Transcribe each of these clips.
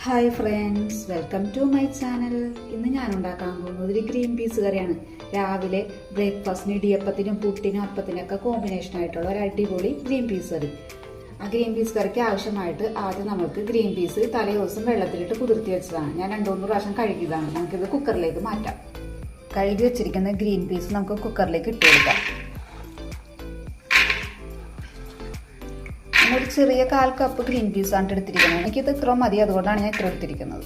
Hi friends, welcome to my channel. ഇന്ന് ഞാൻ ഉണ്ടാക്കാൻ പോകുന്നത് ഒരു ഗ്രീൻ പീസ് കറിയാണ്. രാവിലെ ബ്രേക്ക്ഫാസ്റ്റിന് ഇടിയപ്പത്തിനും പുട്ടിനും അപ്പത്തിനൊക്കെ കോമ്പിനേഷൻ ആയിട്ടുള്ള ഒരു അടിപൊളി ഗ്രീൻ പീസ് കറി. ആ ഗ്രീൻ പീസ് കറിക്ക് ആവശ്യമായിട്ട് ആദ്യം നമുക്ക് ഗ്രീൻ പീസ് തലേ ദിവസം വെള്ളത്തിലിട്ട് കുതിർത്തി വെച്ചതാണ്. ഞാൻ 2-3 പ്രാവശ്യം കഴുകിയതാണ്. നമുക്കിത് കുക്കറിലേക്ക് മാറ്റാം. കഴുകി വെച്ചിരിക്കുന്ന ഗ്രീൻ പീസ് നമുക്ക് കുക്കറിലേക്ക് ഇട്ട് കൊടുക്കാം. ഒരു ചെറിയ 1/4 കപ്പ് ഗ്രീൻ പീസാണ് എടുത്തിരിക്കുന്നത്. എനിക്കിത് ഇത്ര മതി, അതുകൊണ്ടാണ് ഞാൻ ഇത്ര എടുത്തിരിക്കുന്നത്.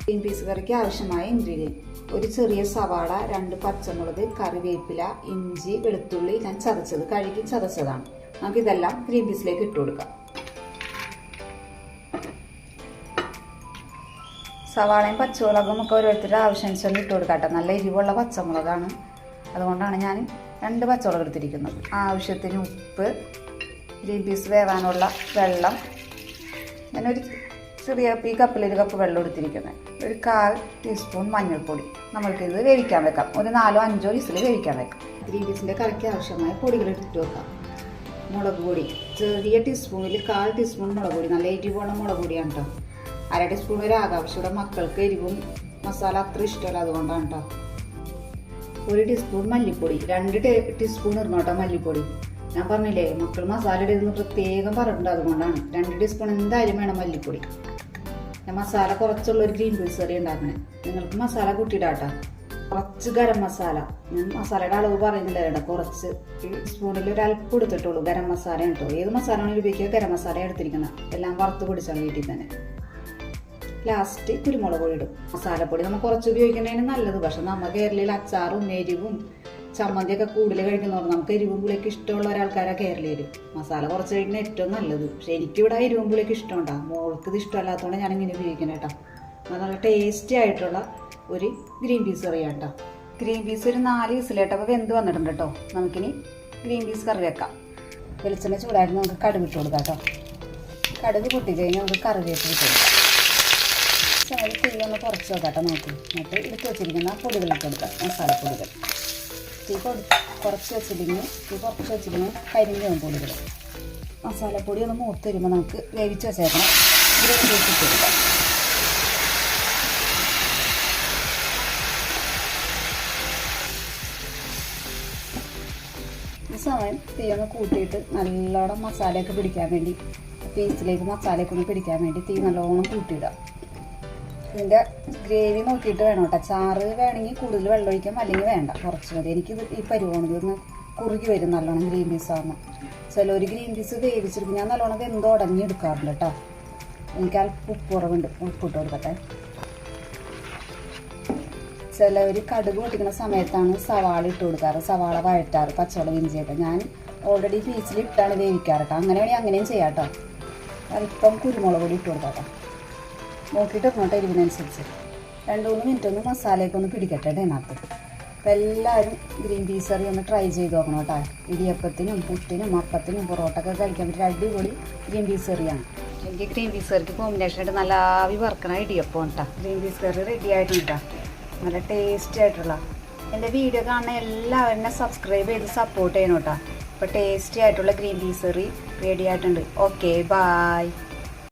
ഗ്രീൻ പീസ് കറിക്ക് ആവശ്യമായ ഇൻഗ്രീഡിയൻറ്റ്: ഒരു ചെറിയ സവാള, 2 പച്ചമുളക്, കറിവേപ്പില, ഇഞ്ചി, വെളുത്തുള്ളി ഞാൻ ചതച്ചത്, കഴുകി ചതച്ചതാണ്. നമുക്കിതെല്ലാം ഗ്രീൻ പീസിലേക്ക് ഇട്ട് കൊടുക്കാം. സവാളയും പച്ചമുളകും ഒക്കെ ഓരോരുത്തരുടെ ആവശ്യാനുസരണം ഇട്ട് കൊടുക്കാട്ടെ. നല്ല എരിവുള്ള പച്ചമുളകാണ്, അതുകൊണ്ടാണ് ഞാൻ 2 പച്ചമുളക് എടുത്തിരിക്കുന്നത്. ആവശ്യത്തിന് ഉപ്പ്, ഗ്രീൻ പീസ് വേവാനുള്ള വെള്ളം, ഞാനൊരു ചെറിയ ഈ കപ്പിലൊരു കപ്പ് വെള്ളം എടുത്തിരിക്കുന്നത്. ഒരു 1/4 ടീസ്പൂൺ മഞ്ഞൾപ്പൊടി. നമ്മൾക്കിത് വേവിക്കാൻ വെക്കാം. ഒരു 4-5 വിസിൽ വേവിക്കാൻ വെക്കാം. ഗ്രീൻ പീസിൻ്റെ കറിക്ക് ആവശ്യമായ പൊടികൾ എടുത്തിട്ട് വെക്കാം. മുളക് പൊടി ചെറിയ ടീസ്പൂണിൽ 1/4 ടീസ്പൂൺ മുളക് പൊടി, നല്ല എരിവുള്ള മുളക് പൊടിയാണ് കേട്ടോ. 1/2 ടീസ്പൂൺ വരെ ആകാം. പക്ഷേ ഇവിടെ മക്കൾക്ക് എരിവും മസാല അത്ര ഇഷ്ടമല്ല, അതുകൊണ്ടാണ് കേട്ടോ. 1 ടീസ്പൂൺ മല്ലിപ്പൊടി, 2 ടീസ്പൂൺ ഇടണോട്ടോ മല്ലിപ്പൊടി. ഞാൻ പറഞ്ഞില്ലേ, മക്കൾ മസാല ഇടുന്ന പ്രത്യേകം പറഞ്ഞിട്ടുണ്ട്, അതുകൊണ്ടാണ്. 2 ടീസ്പൂൺ എന്തായാലും വേണം മല്ലിപ്പൊടി. ഞാൻ മസാല കുറച്ചുള്ള ഒരു ഗ്രീൻ പീസ് കറി ഉണ്ടാക്കണേ. നിങ്ങൾക്ക് മസാല കൂട്ടിയിടാട്ടോ. കുറച്ച് ഗരം മസാല, ഞാൻ മസാലയുടെ അളവ് പറയുന്നില്ല കേട്ടോ. കുറച്ച് സ്പൂണിൽ ഒരൽപ്പം എടുത്തിട്ടുള്ളൂ. ഗരം മസാല കേട്ടോ. ഏത് മസാല ആണെങ്കിലും ഉപയോഗിക്കുക. ഗരം മസാല എടുത്തിരിക്കുന്നത് എല്ലാം വറുത്ത് പൊടിച്ചാണ് വീട്ടിൽ തന്നെ. ലാസ്റ്റ് കുരുമുളക് പൊടി ഇടും. മസാലപ്പൊടി നമ്മൾ കുറച്ച് ഉപയോഗിക്കുന്നതിന് നല്ലത്. പക്ഷെ നമ്മൾ കേരളയിൽ അച്ചാറും എരിവും ചമ്മന്തിയൊക്കെ കൂടുതൽ കഴിക്കുന്നവർ, നമുക്ക് എരിവും പുളിയൊക്കെ ഇഷ്ടമുള്ള ഒരാൾക്കാരാണ് കേരളീയർ. മസാല കുറച്ച് കഴിക്കുന്ന ഏറ്റവും നല്ലത്. പക്ഷെ എനിക്കിവിടെ എരിവും പുളിയൊക്കെ ഇഷ്ടമുണ്ടാകും. മോൾക്ക് ഇത് ഇഷ്ടമല്ലാത്തതുകൊണ്ട് ഞാനിങ്ങനെ ഉപയോഗിക്കണം കേട്ടോ. നല്ല ടേസ്റ്റി ആയിട്ടുള്ള ഒരു ഗ്രീൻ പീസ് കറിയാണ് കേട്ടോ. ഗ്രീൻ പീസ് ഒരു 4 വിസിലേട്ടൊക്കെ വെന്ത് വന്നിട്ടുണ്ട് കേട്ടോ. നമുക്കിനി ഗ്രീൻ പീസ് കറി വെക്കാം. വെളിച്ചെണ്ണ ചൂടായിട്ട് നമുക്ക് കടുക് ഇട്ട് കൊടുക്കാം കേട്ടോ. കടുക് പൊട്ടി കഴിഞ്ഞാൽ നമുക്ക് കറിവേപ്പില ഇട്ട് കൊടുക്കാം. തീ ഒന്ന് കുറച്ച് വെക്കാട്ടോ നോക്കി. എന്നിട്ട് എടുത്ത് വെച്ചിരിക്കുന്ന പൊടികളിട്ട് കൊടുക്കാം. മസാലപ്പൊടികൾ കുറച്ച് വെച്ചിരിക്കുന്ന കരിഞ്ഞ പൊടികൾ. മസാലപ്പൊടി ഒന്ന് മൂത്ത് വരുമ്പോൾ നമുക്ക് വേവിച്ച് വെച്ചേക്കണം ഗ്രീൻ പീസ് ഇട്ട് കൊടുക്കാം. ഈ സമയം തീ ഒന്ന് കൂട്ടിയിട്ട് നല്ലോണം മസാലയൊക്കെ പിടിക്കാൻ വേണ്ടി, പീസിലേക്ക് മസാലയൊക്കെ ഒന്ന് പിടിക്കാൻ വേണ്ടി തീ നല്ലോണം കൂട്ടിയിടാം. ഇതിൻ്റെ ഗ്രേവി നോക്കിയിട്ട് വേണം കേട്ടോ. ചാറ് വേണമെങ്കിൽ കൂടുതൽ വെള്ളം ഒഴിക്കാം, അല്ലെങ്കിൽ വേണ്ട, കുറച്ച് മതി. എനിക്കിത് ഈ പരുവാണെങ്കിൽ ഒന്ന് കുറുകി വരും നല്ലോണം ഗ്രീൻ പീസ് ആകുമ്പോൾ. ചിലൊരു ഗ്രീൻ പീസ് വേവിച്ചെടുക്കും. ഞാൻ നല്ലോണം വെന്ത് ഉടഞ്ഞ് എടുക്കാറുണ്ട് കേട്ടോ. എനിക്ക് അല്പം ഉപ്പ് കുറവുണ്ട്, ഉപ്പിട്ട് കൊടുക്കട്ടെ. ചിലവർ കടുക് പൊട്ടിക്കുന്ന സമയത്താണ് സവാള ഇട്ട് കൊടുക്കാറ്, സവാള വഴറ്റാറ്, പച്ചമുളക് ഇഞ്ചിയൊക്കെ. ഞാൻ ഓൾറെഡി പീസിലിട്ടാണ് വേവിക്കാറ് കേട്ടോ. അങ്ങനെ വേണമെങ്കിൽ അങ്ങനെയും ചെയ്യാം കേട്ടോ. അല്പം കുരുമുളക് പൊടി ഇട്ട് കൊടുക്കാം കേട്ടോ. നോക്കിയിട്ട് ഇറങ്ങോട്ടെ എരിവിനനുസരിച്ച്. 2-3 മിനിറ്റ് ഒന്ന് മസാലയൊക്കെ ഒന്ന് പിടിക്കട്ടെ ഇതിനകത്ത്. അപ്പോൾ എല്ലാവരും ഗ്രീൻ പീസ് കറി ഒന്ന് ട്രൈ ചെയ്ത് നോക്കണം കേട്ടോ. ഇടിയപ്പത്തിനും പുട്ടിനും അപ്പത്തിനും പൊറോട്ടൊക്കെ കഴിക്കാൻ പറ്റിയ അടിപൊളി ഗ്രീൻ പീസ് കറിയാണ്. എനിക്ക് ഗ്രീൻ പീസ് കറിക്ക് കോമ്പിനേഷനായിട്ട് നല്ല ആവി വറുക്കണ ഇടിയപ്പം കേട്ടോ. ഗ്രീൻ പീസ് കറി റെഡി ആയിട്ടുണ്ട്. നല്ല ടേസ്റ്റി ആയിട്ടുള്ള. എൻ്റെ വീഡിയോ കാണുന്ന എല്ലാവരും സബ്സ്ക്രൈബ് ചെയ്ത് സപ്പോർട്ട് ചെയ്യണം കേട്ടോ. അപ്പോൾ ടേസ്റ്റി ആയിട്ടുള്ള ഗ്രീൻ പീസ് കറി റെഡി ആയിട്ടുണ്ട്. Okay, bye.